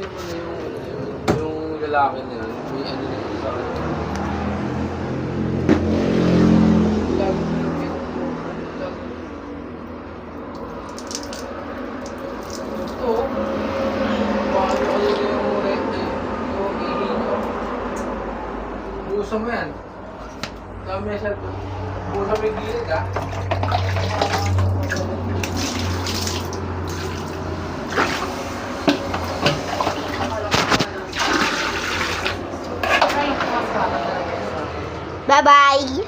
din mo na yung lalaki na yun. May ano din sa akin. Lagi mo yung ito. Paano ko yun yung red na yung ihi nyo. Busa mo yan. Dami na siya. Busa mo yung gilid ha. Bye-bye!